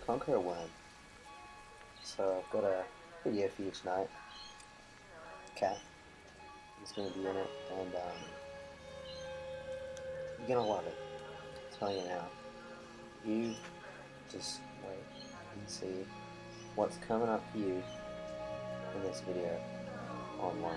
conqueror worm. So I've got a video for you tonight. Cat is going to be in it, and you're going to love it. I'm telling you now. You just wait and see what's coming up for you in this video online.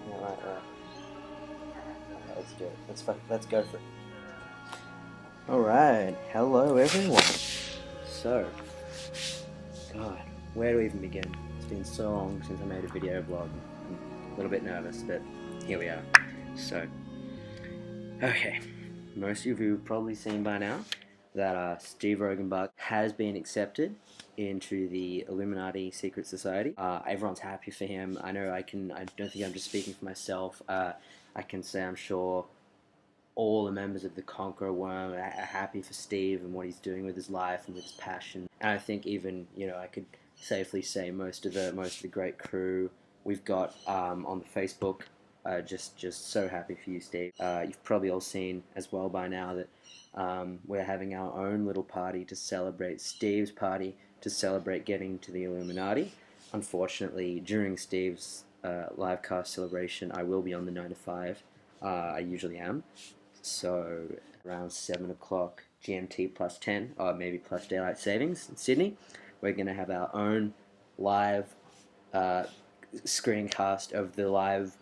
Yeah, right. Okay, let's do it. Let's go for it. Alright, hello everyone. So, God, where do we even begin? It's been so long since I made a video vlog. I'm a little bit nervous, but here we are. So, okay, most of you have probably seen by now that Steve Roggenbuck has been accepted into the Ilumaniti secret society. Everyone's happy for him. I know I don't think I'm just speaking for myself. I can say I'm sure all the members of the Conqueror Worm are happy for Steve and what he's doing with his life and with his passion. And I think even, I could safely say most of the great crew we've got on the Facebook just so happy for you, Steve. You've probably all seen as well by now that we're having our own little party to celebrate Steve's party to celebrate getting to the Ilumanati. Unfortunately, during Steve's live cast celebration, I will be on the 9 to 5. I usually am. So around 7 o'clock GMT plus 10, or maybe plus daylight savings in Sydney, we're going to have our own live screencast of the live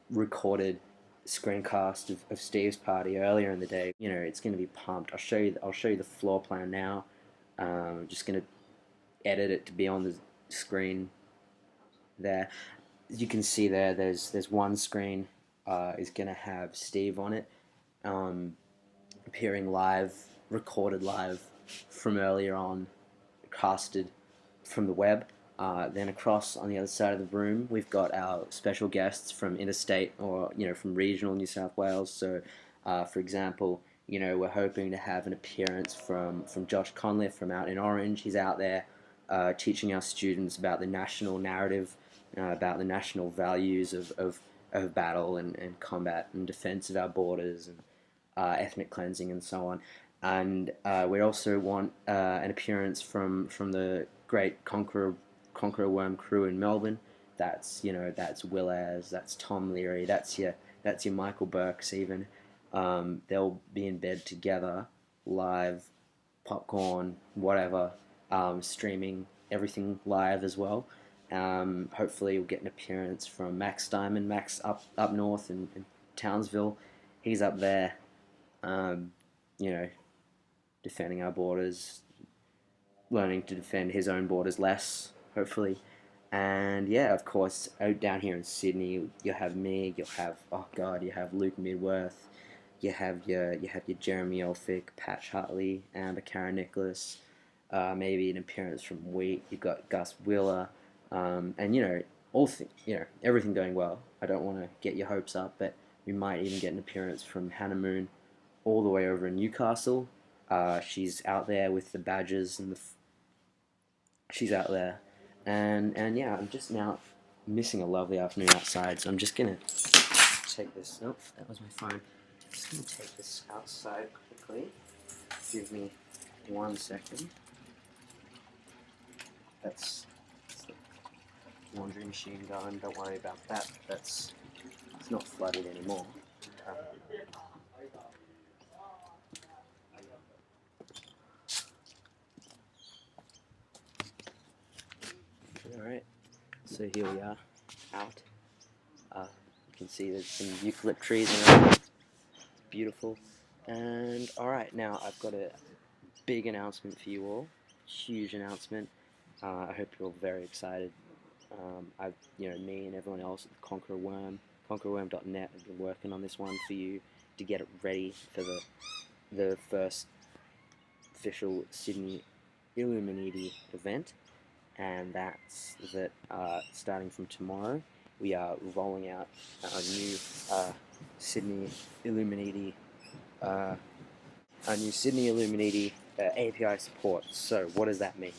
recorded screencast of Steve's party earlier in the day. It's going to be pumped. I'll show you the floor plan now. I'm just going to edit it to be on the screen there. As you can see there's one screen is going to have Steve on it. Appearing live, recorded live from earlier on, casted from the web. Then across on the other side of the room, we've got our special guests from interstate or from regional New South Wales. So, for example, we're hoping to have an appearance from Josh Conliffe from out in Orange. He's out there teaching our students about the national narrative, about the national values of battle and combat and defense of our borders and ethnic cleansing and so on. And we also want an appearance from the great Conqueror Worm crew in Melbourne. That's Will Ayres, that's Tom Leary, that's your Michael Burks even. They'll be in bed together, live, popcorn, whatever, streaming everything live as well. Hopefully we'll get an appearance from Max Diamond. Max up north in Townsville. He's up there, defending our borders, learning to defend his own borders less, hopefully. And yeah, of course, out down here in Sydney, you'll have me, you have Luke Midworth, you have your Jeremy Elphick, Patch Hartley, Amber Karen Nicholas, maybe an appearance from Wheat. You've got Gus Wheeler, and everything going well. I don't want to get your hopes up, but we might even get an appearance from Hannah Moon, all the way over in Newcastle. She's out there with the badges and she's out there, and yeah, I'm just now missing a lovely afternoon outside, so I'm just gonna take this. Oh, that was my phone. Just gonna take this outside quickly. Give me 1 second. That's the laundry machine going. Don't worry about that. It's not flooded anymore. Alright, so here we are, out. You can see there's some eucalypt trees around. It's beautiful. And alright, now I've got a big announcement for you all. Huge announcement. I hope you're all very excited. Me and everyone else at the Conqueror Worm, conquerorworm.net, have been working on this one for you to get it ready for the first official Sydney Ilumaniti event. And that's that. Starting from tomorrow, we are rolling out our new Sydney Ilumaniti, API support. So, what does that mean?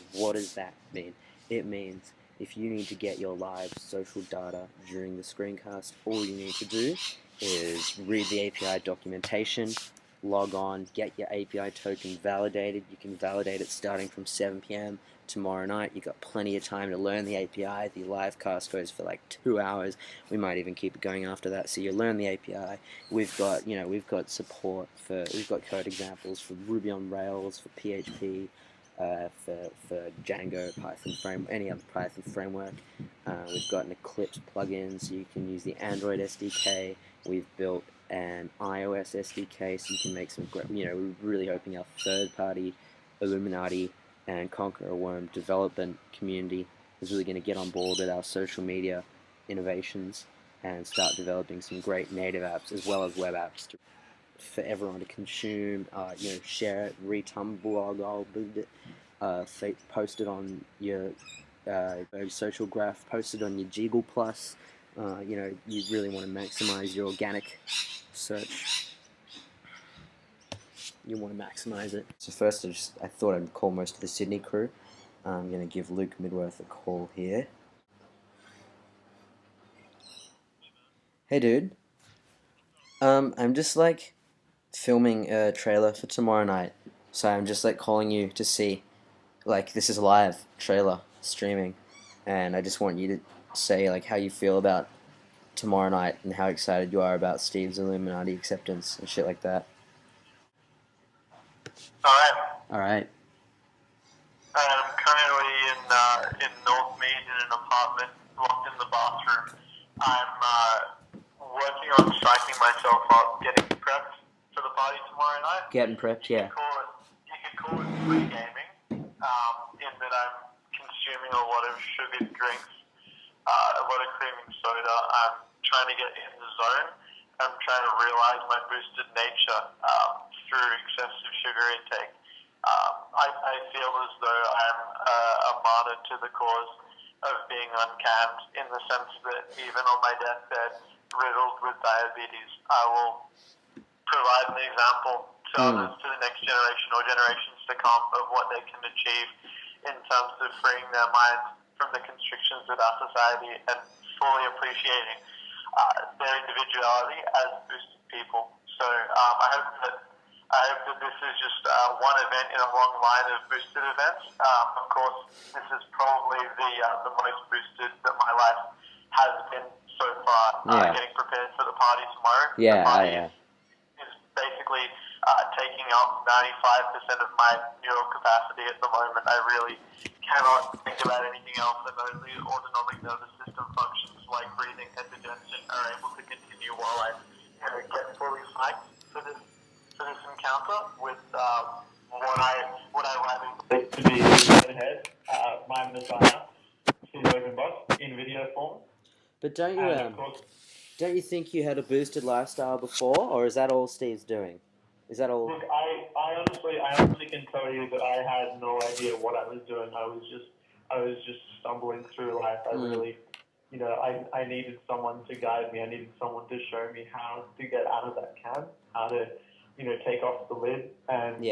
It means if you need to get your live social data during the screencast, all you need to do is read the API documentation, log on, get your API token validated. You can validate it starting from 7 p.m. tomorrow night. You've got plenty of time to learn the API. The live cast goes for like 2 hours. We might even keep it going after that. So you learn the API. We've got support for, we've got code examples for Ruby on Rails, for PHP, for Django, Python frame, any other Python framework. We've got an Eclipse plugin, so you can use the Android SDK. We've built an iOS SDK, so you can make some great, we're really hoping our third-party Ilumaniti and Conqueror Worm development community is really going to get on board with our social media innovations and start developing some great native apps as well as web apps for everyone to consume, share it, retumblr, I'll build it, post it on your social graph, post it on your Jiggle Plus. You really want to maximize your organic search. You want to maximize it. So first, I thought I'd call most of the Sydney crew. I'm going to give Luke Midworth a call here. Hey, dude. I'm just like filming a trailer for tomorrow night, so I'm just like calling you to see, like, this is live trailer streaming, and I just want you to say like how you feel about tomorrow night and how excited you are about Steve's Ilumaniti acceptance and shit like that. Alright. I'm currently in North Mead in an apartment, locked in the bathroom. I'm working on psyching myself up, getting prepped for the party tomorrow night. Getting prepped, yeah. You could call it pre-gaming, in that I'm consuming a lot of sugared drinks, a lot of creaming soda. I'm trying to get in the zone. I'm trying to realize my boosted nature through excessive sugar intake. I feel as though I'm a martyr to the cause of being uncanned, in the sense that even on my deathbed, riddled with diabetes, I will provide an example to others, to the next generation or generations to come, of what they can achieve in terms of freeing their minds from the constrictions of our society and fully appreciating their individuality as boosted people. So I hope that this is just one event in a long line of boosted events. Of course, this is probably the most boosted that my life has been so far. Getting prepared for the party tomorrow. Yeah, the party is basically taking up 95% of my neural capacity at the moment. I really cannot think about anything else, and only autonomic nervous system functions like breathing and digestion are able to continue while I get fully psyched for this encounter with what I rather to be head, my messiah, Steve Roggenbuck, in video form. But don't you think you had a boosted lifestyle before, or is that all Steve's doing? Is that all? Look, I honestly can tell you that I had no idea what I was doing. I was just stumbling through life. I really, I needed someone to guide me. I needed someone to show me how to get out of that can, how to, take off the lid and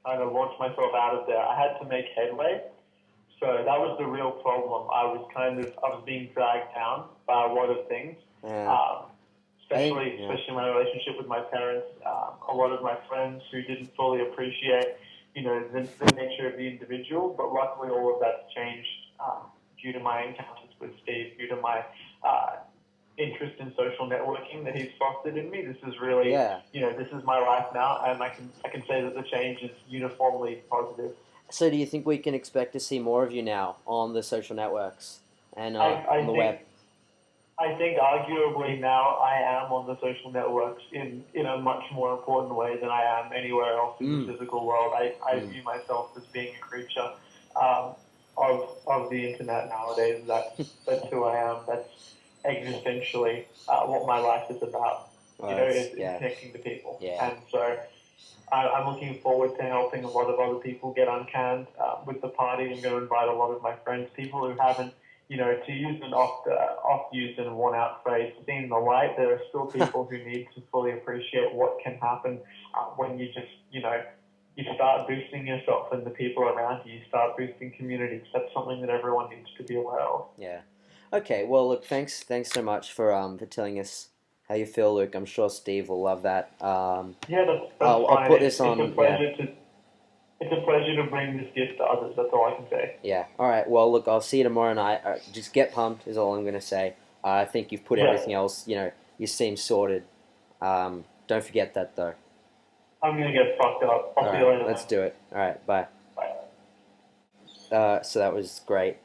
kind of launch myself out of there. I had to make headway. So that was the real problem. I was being dragged down by a lot of things. Especially my relationship with my parents, a lot of my friends who didn't fully appreciate, the nature of the individual. But luckily, all of that's changed due to my encounters with Steve, due to my interest in social networking that he's fostered in me. This is really, this is my life now, and I can say that the change is uniformly positive. So do you think we can expect to see more of you now on the social networks and on the web? I think arguably now I am on the social networks in a much more important way than I am anywhere else in the physical world. I view myself as being a creature of the internet nowadays. That's who I am. That's existentially what my life is about. Is connecting to people. Yeah. And so I'm looking forward to helping a lot of other people get uncanned with the party. I'm going to invite a lot of my friends, people who haven't, to use an oft-used and worn-out phrase, seen the light. There are still people who need to fully appreciate what can happen when you just, you start boosting yourself and the people around you. You start boosting communities. That's something that everyone needs to be aware of. Yeah. Okay. Well, look. Thanks so much for telling us How you feel, Luke? I'm sure Steve will love that. Yeah, that's I'll fine. put this on. It's a pleasure to bring this gift to others. That's all I can say. Yeah. All right. Well, look, I'll see you tomorrow night. Just get pumped is all I'm gonna say. I think you've put everything else. You seem sorted. Don't forget that though. I'm gonna get fucked up. I'll see you later. Let's do it. All right. Bye. So that was great.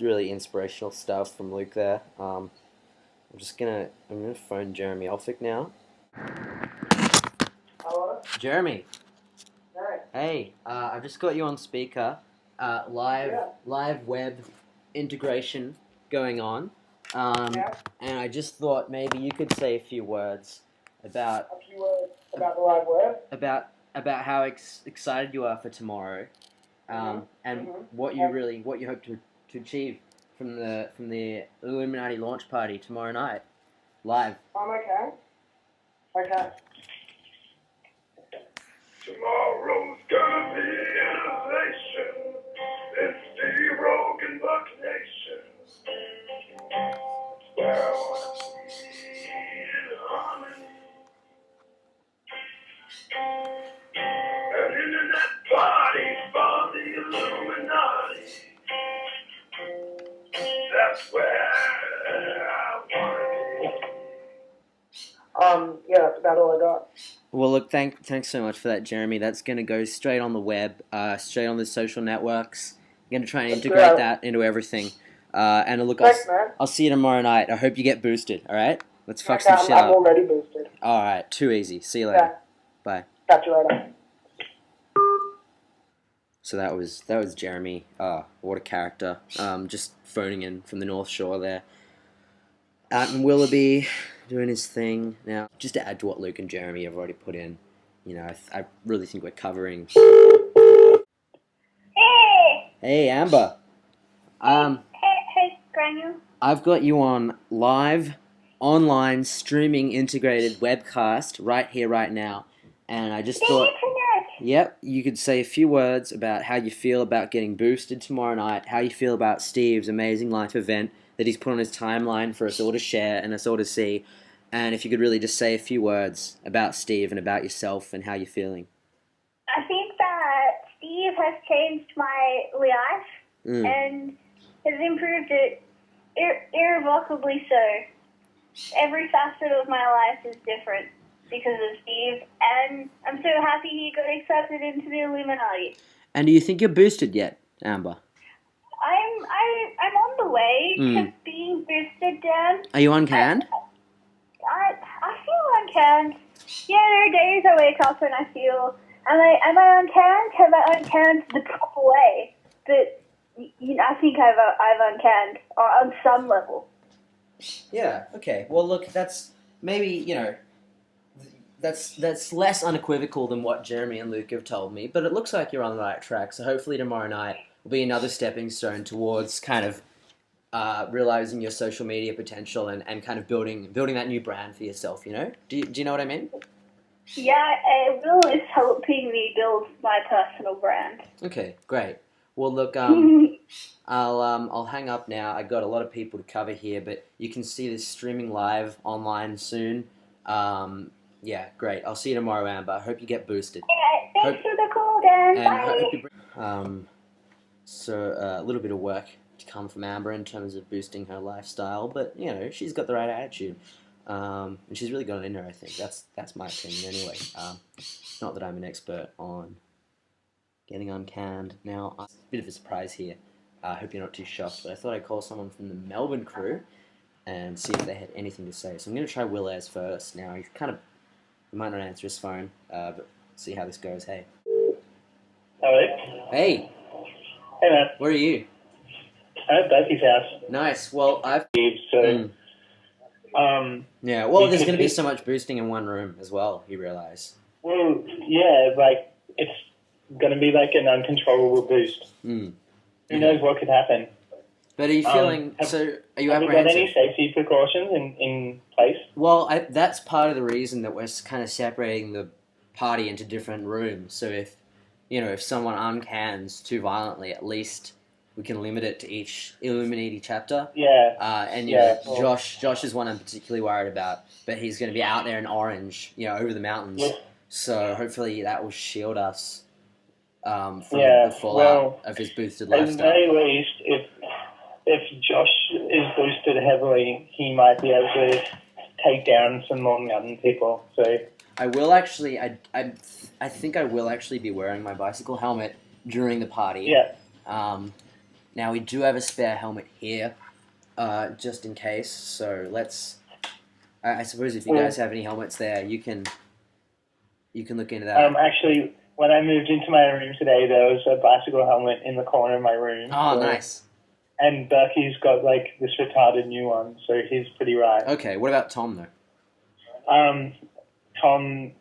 Really inspirational stuff from Luke there. I'm gonna phone Jeremy Elphick now. Hello? Jeremy. Hey. Hey, I've just got you on speaker. Live web integration going on. And I just thought maybe you could say a few words about the live web? about how excited you are for tomorrow, and what you hope to achieve from the Illuminati launch party tomorrow night, live. Okay. Okay. Tomorrow's gonna be innovation. It's Steve Roggenbuck Nation. Where I wanna be in harmony. An internet party for the Illuminati. That's where I wanna be. Yeah, that's about all I got. Well, look, thanks so much for that, Jeremy. That's going to go straight on the web, straight on the social networks. I'm going to try and integrate that into everything. And look, I'll see you tomorrow night. I hope you get boosted, all right? Let's fuck some shit up. I'm already boosted. All right, too easy. See you later. Yeah. Bye. Catch you later. So that was Jeremy. What a character. Just phoning in from the North Shore there. Out in Willoughby, doing his thing. Now, just to add to what Luke and Jeremy have already put in, I really think we're covering. Hey! Hey, Amber. Hey, Granule. I've got you on live, online, streaming, integrated webcast right here, right now. And I just thought, yep, you could say a few words about how you feel about getting boosted tomorrow night, how you feel about Steve's amazing life event that he's put on his timeline for us all to share and us all to see. And if you could really just say a few words about Steve and about yourself and how you're feeling. I think that Steve has changed my life and has improved it irrevocably so. Every facet of my life is different because of Steve, and I'm so happy he got accepted into the Illuminati. And do you think you're boosted yet, Amber? I'm on the way to being boosted, Dan. Are you uncanned? I feel uncanned. Yeah, there are days I wake up and I feel, am I uncanned? Have I uncanned the proper way? But I think I've uncanned on some level. Yeah. Okay. Well, look, that's maybe that's less unequivocal than what Jeremy and Luke have told me, but it looks like you're on the right track. So hopefully tomorrow night will be another stepping stone towards kind of realizing your social media potential and kind of building that new brand for yourself. Do you know what I mean? Yeah, Will is helping me build my personal brand. Okay, great. Well, look, I'll hang up now. I got a lot of people to cover here, but you can see this streaming live online soon. Yeah, great. I'll see you tomorrow, Amber. I hope you get boosted. Yeah, thanks for the call, Dan. Bye. So a little bit of work to come from Amber in terms of boosting her lifestyle, but she's got the right attitude, and she's really got it in her. I think that's my opinion anyway. Not that I'm an expert on getting uncanned. Now, a bit of a surprise here. I hope you're not too shocked, but I thought I'd call someone from the Melbourne crew and see if they had anything to say. So I'm going to try Will Ayres first. Now, he might not answer his phone, but see how this goes. Hey. Hello. Hey. Hey, man. Where are you? I'm at Betsy's house. Nice. Well, yeah. Well, there's going to be so much boosting in one room as well. You realize? Well, yeah. It's going to be like an uncontrollable boost. Who knows what could happen? But are you feeling? Are you apprehensive? Have you got any safety precautions in place? Well, that's part of the reason that we're kind of separating the party into different rooms. So if someone uncans too violently, at least we can limit it to each Ilumaniti chapter. Yeah. And Well, Josh is one I'm particularly worried about, but he's going to be out there in orange, over the mountains. Yeah. So hopefully that will shield us from the fallout of his boosted At the lifestyle. very least, if Josh is boosted heavily, he might be able to take down some more mountain people. So I will actually. I think I will actually be wearing my bicycle helmet during the party. yeah. Now we do have a spare helmet here, just in case. So let's. I suppose if you guys have any helmets there, you can look into that. Actually, when I moved into my room today, there was a bicycle helmet in the corner of my room. Oh, so, nice. And Berkey's got like this retarded new one, so he's pretty right. Okay, what about Tom though? Tom,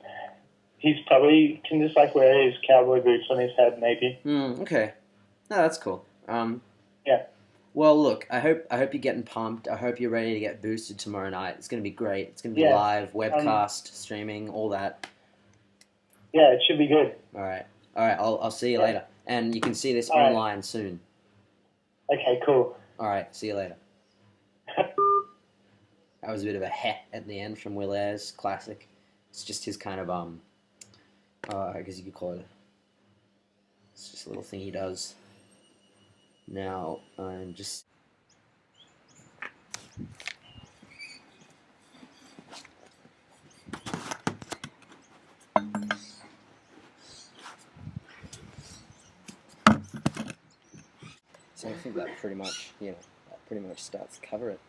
he's probably can just like wear his cowboy boots on his head, maybe. Okay. No, that's cool. Yeah. Well, look, I hope you're getting pumped. I hope you're ready to get boosted tomorrow night. It's going to be great. It's going to be live, webcast, streaming, all that. Yeah, it should be good. All right. I'll see you later, and you can see this All right. online soon. Okay, cool. All right. See you later. That was a bit of a heh at the end from Will Ayres, classic. It's just his kind of I guess you could call it. It's just a little thing he does. Now I'm just. So I think that pretty much, starts to cover it.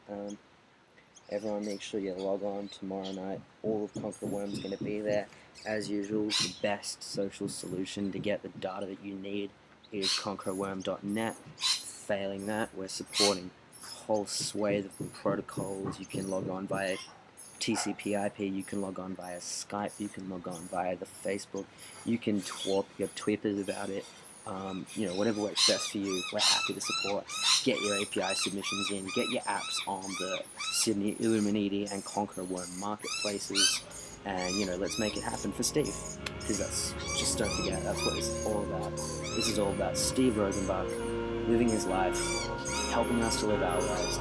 Everyone make sure you log on tomorrow night. All of Conqueror Worm's going to be there. As usual, the best social solution to get the data that you need is conquerorworm.net. Failing that, we're supporting a whole swathe of protocols. You can log on via TCP/IP, you can log on via Skype, you can log on via the Facebook, you can your Twitters about it. Whatever works best for you, we're happy to support. Get your API submissions in, get your apps on the Sydney Ilumaniti and Conqueror Worm marketplaces, and let's make it happen for Steve. Because just don't forget, that's what this is all about. This is all about Steve Roggenbuck living his life, helping us to live our lives,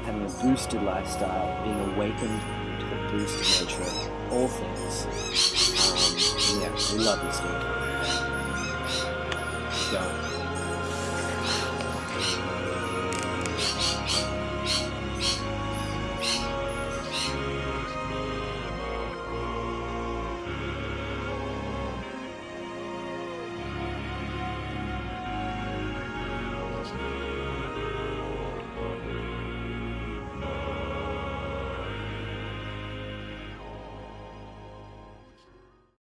having a boosted lifestyle, being awakened to the boosted nature of all things. We love you, Steve. Go.